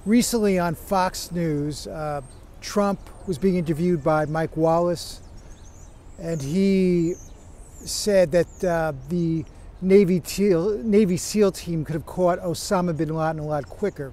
Recently on Fox News, Trump was being interviewed by Mike Wallace, and he said that the Navy SEAL team could have caught Osama Bin Laden a lot quicker.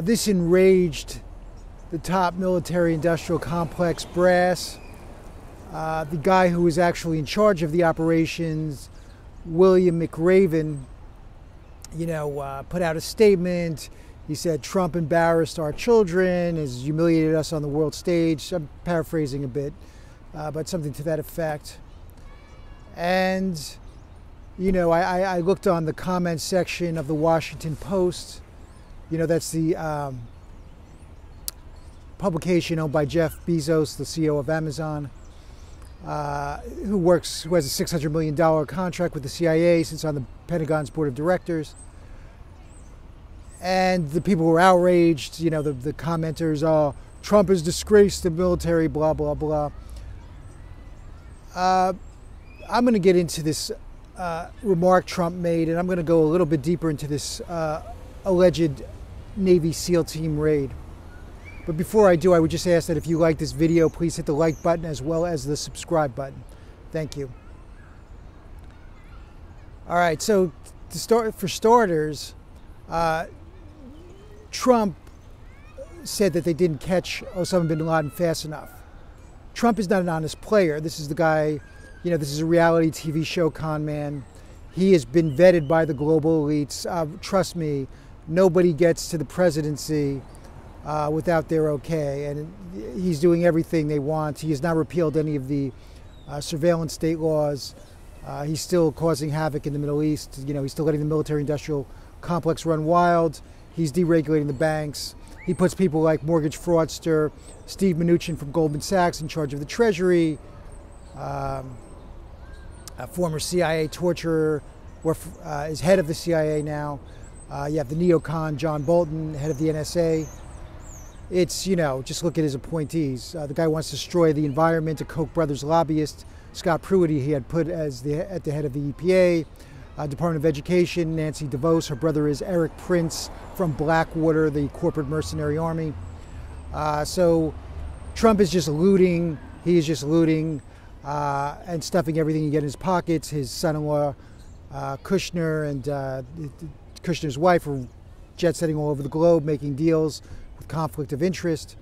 This enraged the top military-industrial complex brass. The guy who was actually in charge of the operations, William McRaven, put out a statement. He said Trump embarrassed our children, has humiliated us on the world stage. I'm paraphrasing a bit, but something to that effect. And, I looked on the comment section of the Washington Post. That's the publication owned by Jeff Bezos, the CEO of Amazon, who has a $600 million contract with the CIA, sits on the Pentagon's board of directors. And the people were outraged, the commenters, Trump has disgraced the military, blah, blah, blah. I'm going to get into this remark Trump made, and I'm going to go a little bit deeper into this alleged Navy SEAL team raid. But before I do, I would just ask that if you like this video, please hit the like button as well as the subscribe button. Thank you. All right, so for starters, Trump said that they didn't catch Osama bin Laden fast enough. Trump is not an honest player. This is the guy, this is a reality TV show con man. He has been vetted by the global elites. Trust me, nobody gets to the presidency without their okay. And he's doing everything they want. He has not repealed any of the surveillance state laws. He's still causing havoc in the Middle East. He's still letting the military-industrial complex run wild. He's deregulating the banks. He puts people like mortgage fraudster Steve Mnuchin from Goldman Sachs in charge of the Treasury, a former CIA torturer, is head of the CIA now. You have the neocon John Bolton, head of the NSA. It's, just look at his appointees. The guy wants to destroy the environment. A Koch brothers lobbyist, Scott Pruitt, he had put at the head of the EPA. Department of Education, Nancy DeVos. Her brother is Eric Prince from Blackwater, the corporate mercenary army. So Trump is just looting. He is just looting and stuffing everything he gets in his pockets. His son-in-law, Kushner, and Kushner's wife are jet-setting all over the globe, making deals with conflict of interest.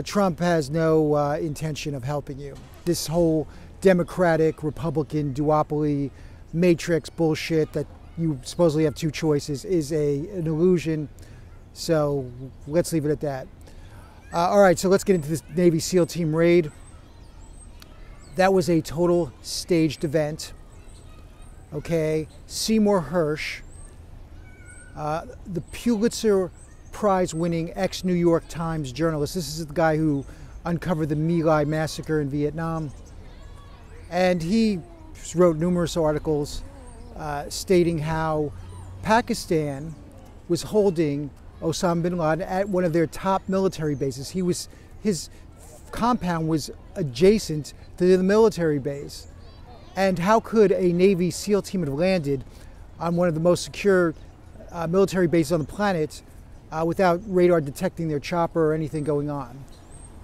Trump has no intention of helping you. This whole Democratic, Republican duopoly matrix bullshit that you supposedly have two choices is an illusion. So let's leave it at that. All right, so let's get into this Navy SEAL team raid. That was a total staged event. Okay, Seymour Hersh, the Pulitzer Prize winning ex-New York Times journalist. This is the guy who uncovered the My Lai massacre in Vietnam. And he wrote numerous articles stating how Pakistan was holding Osama bin Laden at one of their top military bases. His compound was adjacent to the military base. And how could a Navy SEAL team have landed on one of the most secure military bases on the planet without radar detecting their chopper or anything going on?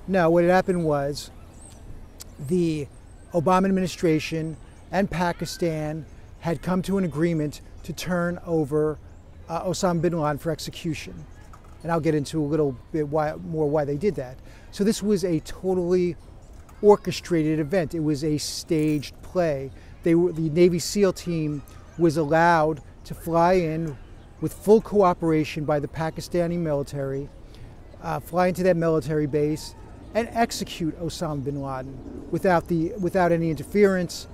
No, what had happened was the Obama administration and Pakistan had come to an agreement to turn over Osama bin Laden for execution. And I'll get into a little bit more why they did that. So this was a totally orchestrated event. It was a staged play. The Navy SEAL team was allowed to fly in with full cooperation by the Pakistani military, fly into that military base and execute Osama bin Laden without any interference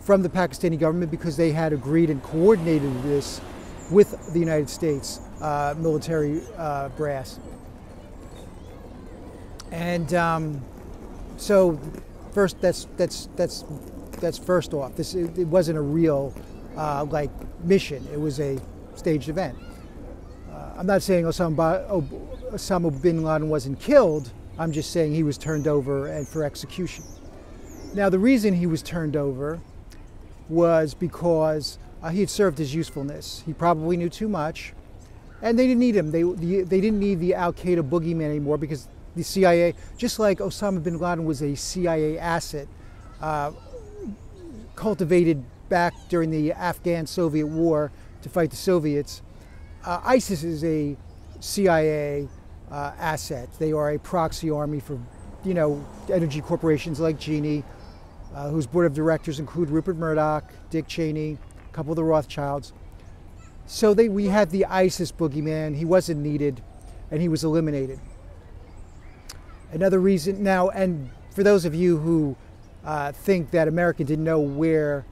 from the Pakistani government, because they had agreed and coordinated this with the United States military brass. And so first, that's first off. It wasn't a real mission. It was a staged event. I'm not saying Osama bin Laden wasn't killed. I'm just saying he was turned over and for execution. Now, the reason he was turned over was because he had served his usefulness. He probably knew too much, And they didn't need him. They didn't need the Al-Qaeda boogeyman anymore because the CIA, just like Osama bin Laden was a CIA asset, cultivated back during the Afghan-Soviet war to fight the Soviets, ISIS is a CIA asset. They are a proxy army for, energy corporations like Genie, whose board of directors include Rupert Murdoch, Dick Cheney, a couple of the Rothschilds. So we had the ISIS boogeyman. He wasn't needed, and he was eliminated. Another reason now, and for those of you who think that America didn't know where,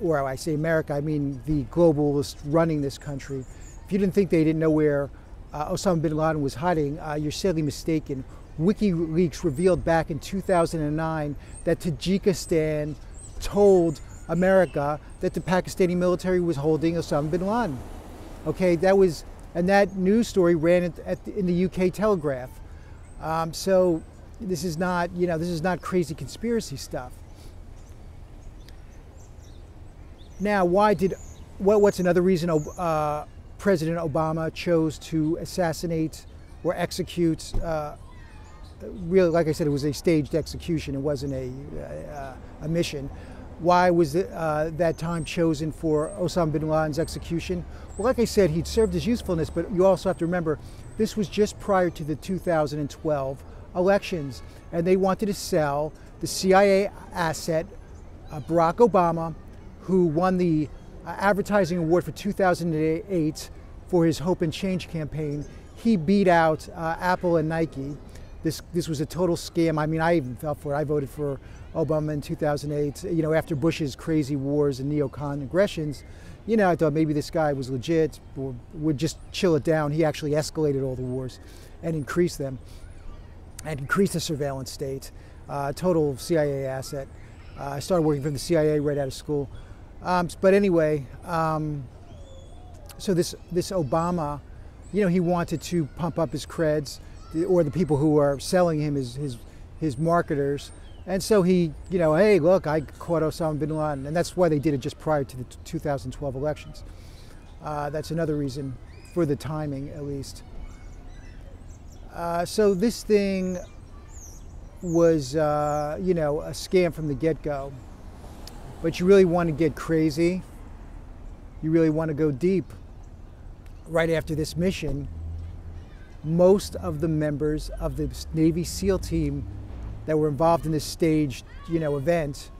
or I say America, I mean the globalists running this country. If you didn't think they didn't know where Osama bin Laden was hiding, you're sadly mistaken. WikiLeaks revealed back in 2009 that Tajikistan told America that the Pakistani military was holding Osama bin Laden. Okay, and that news story ran in the UK Telegraph. So this is not, this is not crazy conspiracy stuff. Now, what's another reason President Obama chose to assassinate or execute? Really, like I said, it was a staged execution. It wasn't a mission. Why was that time chosen for Osama bin Laden's execution? Well, like I said, he'd served his usefulness, but you also have to remember, this was just prior to the 2012 elections, and they wanted to sell the CIA asset, Barack Obama, who won the advertising award for 2008 for his Hope and Change campaign. He beat out Apple and Nike. This was a total scam. I mean, I even fell for it. I voted for Obama in 2008. After Bush's crazy wars and neocon aggressions, I thought maybe this guy was legit or would just chill it down. He actually escalated all the wars and increased them and increased the surveillance state. Total CIA asset. I started working for the CIA right out of school. But anyway, so this Obama, he wanted to pump up his creds, or the people who are selling him his marketers. And so he, hey, look, I caught Osama bin Laden. And that's why they did it just prior to the 2012 elections. That's another reason for the timing, at least. So this thing was, a scam from the get-go. But you really want to get crazy. You really want to go deep. Right after this mission, most of the members of the Navy SEAL team that were involved in this staged, event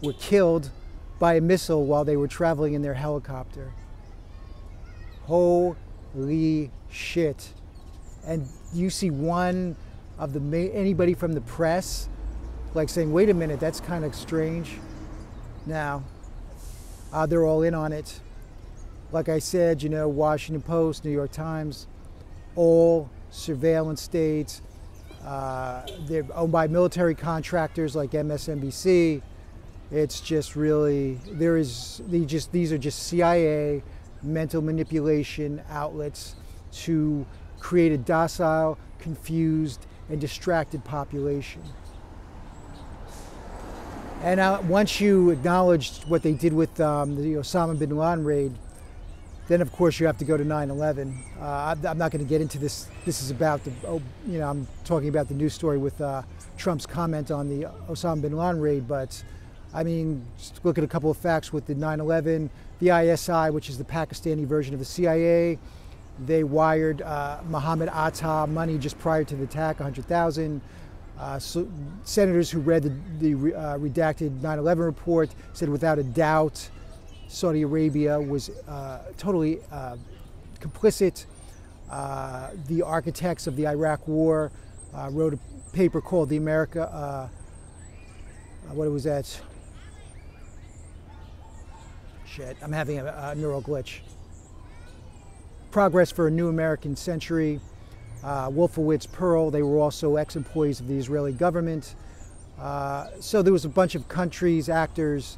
were killed by a missile while they were traveling in their helicopter. Holy shit. And you see one of anybody from the press like saying, wait a minute, that's kind of strange. Now, they're all in on it. Like I said, Washington Post, New York Times, all surveillance states. They're owned by military contractors like MSNBC. It's just really, these are just CIA mental manipulation outlets to create a docile, confused, and distracted population. And once you acknowledge what they did with the Osama Bin Laden raid, then of course you have to go to 9/11. I'm not going to get into this. This is about I'm talking about the news story with Trump's comment on the Osama Bin Laden raid. But I mean, just look at a couple of facts with the 9/11. The ISI, which is the Pakistani version of the CIA, they wired Mohammed Atta money just prior to the attack, 100,000. So senators who read the redacted 9/11 report said without a doubt Saudi Arabia was totally complicit. The architects of the Iraq War wrote a paper called the what was that? Shit, I'm having a neural glitch. Progress for a New American Century. Wolfowitz, Pearl, they were also ex-employees of the Israeli government. So there was a bunch of countries, actors,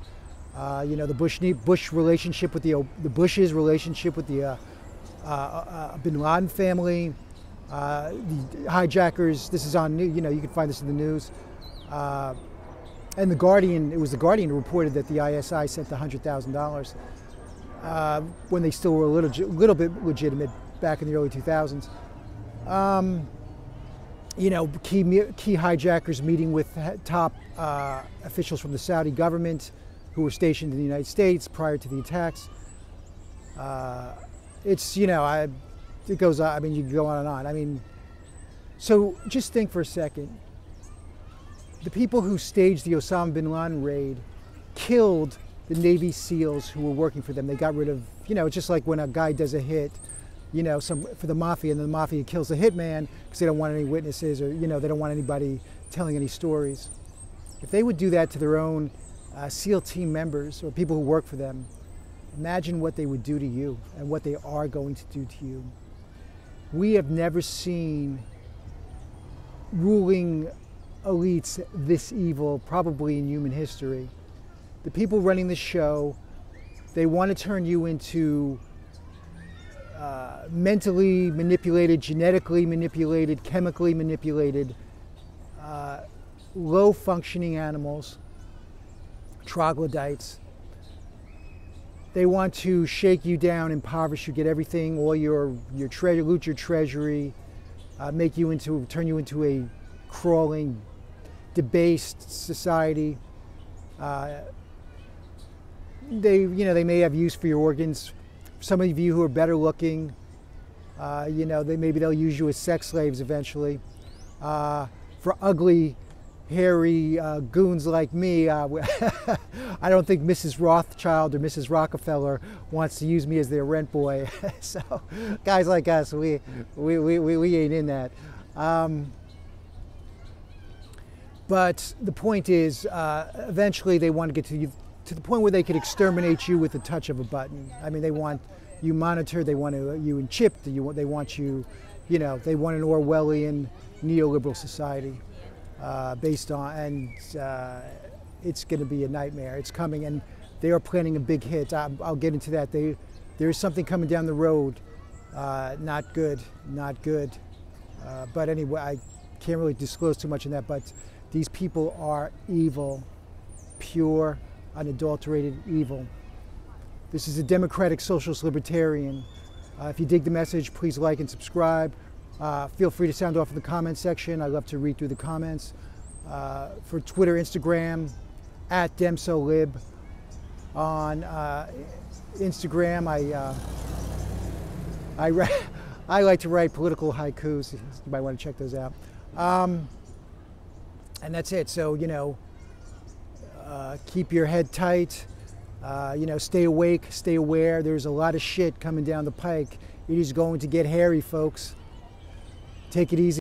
the Bush relationship with the Bush's relationship with the Bin Laden family, the hijackers. This is on, you can find this in the news. And the Guardian, it was the Guardian who reported that the ISI sent $100,000 when they still were a little bit legitimate back in the early 2000s. You know, key hijackers meeting with top officials from the Saudi government who were stationed in the United States prior to the attacks. It's, you know, it goes on. I mean, you can go on and on. I mean, so just think for a second. The people who staged the Osama Bin Laden raid killed the Navy SEALs who were working for them. They got rid of, you know, it's just like when a guy does a hit, you know, for the mafia, and the mafia kills the hitman because they don't want any witnesses, or, you know, they don't want anybody telling any stories. If they would do that to their own SEAL team members or people who work for them, imagine what they would do to you and what they are going to do to you. We have never seen ruling elites this evil, probably in human history. The people running the show, they want to turn you into mentally manipulated, genetically manipulated, chemically manipulated, low-functioning animals, troglodytes. They want to shake you down, impoverish you, get everything, all your treasure, loot your treasury, turn you into a crawling, debased society. They may have use for your organs. Some of you who are better looking, you know, maybe they'll use you as sex slaves eventually. For ugly, hairy goons like me, I don't think Mrs. Rothschild or Mrs. Rockefeller wants to use me as their rent boy. So guys like us, we ain't in that. But the point is, eventually they want to get to the point where they could exterminate you with the touch of a button. I mean, they want you monitored, they want you chipped, they want you, you know, they want an Orwellian neoliberal society based on, and it's going to be a nightmare. It's coming, and they are planning a big hit. I'll get into that. There's something coming down the road, not good, not good. But anyway, I can't really disclose too much on that, but these people are evil, pure, unadulterated evil. This is a democratic socialist libertarian. If you dig the message, please like and subscribe. Feel free to sound off in the comment section. I love to read through the comments. For Twitter, Instagram, @DemsoLib. On Instagram, I like to write political haikus. You might want to check those out. And that's it. So, you know, keep your head tight. You know, stay awake, stay aware. There's a lot of shit coming down the pike. It is going to get hairy, folks. Take it easy.